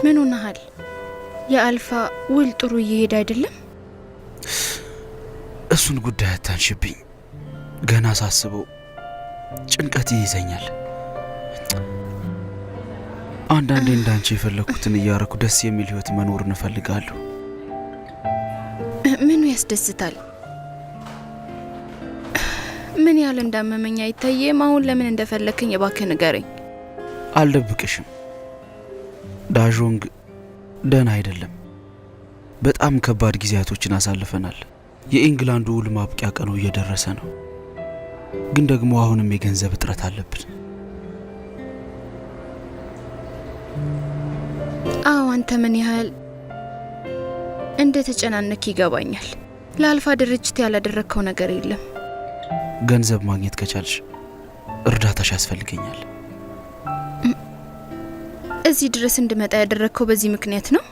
ምን ሆነሃል? የአልፋ ውል ጥሩ እየሄደ አይደለም? እሱን ጉዳይ አታንሽብኝ። ገና ሳስበው ጭንቀት ይይዘኛል። አንዳንዴ እንዳንቺ የፈለኩትን እያረኩ ደስ የሚል ህይወት መኖር እንፈልጋለሁ። ምኑ ያስደስታል? ምን ያህል እንዳመመኝ አይታየም? አሁን ለምን እንደፈለከኝ እባክህ ንገረኝ። አልደብቅሽም፣ ዳዦንግ ደህና አይደለም። በጣም ከባድ ጊዜያቶችን አሳልፈናል። የኢንግላንዱ ውል ማብቂያ ቀኑ እየደረሰ ነው። ግን ደግሞ አሁንም የገንዘብ እጥረት አለብን። አዎ፣ አንተ ምን ያህል እንደ ተጨናነክ ይገባኛል። ለአልፋ ድርጅት ያላደረግከው ነገር የለም። ገንዘብ ማግኘት ከቻልሽ እርዳታሽ ያስፈልገኛል። እዚህ ድረስ እንድመጣ ያደረግከው በዚህ ምክንያት ነው?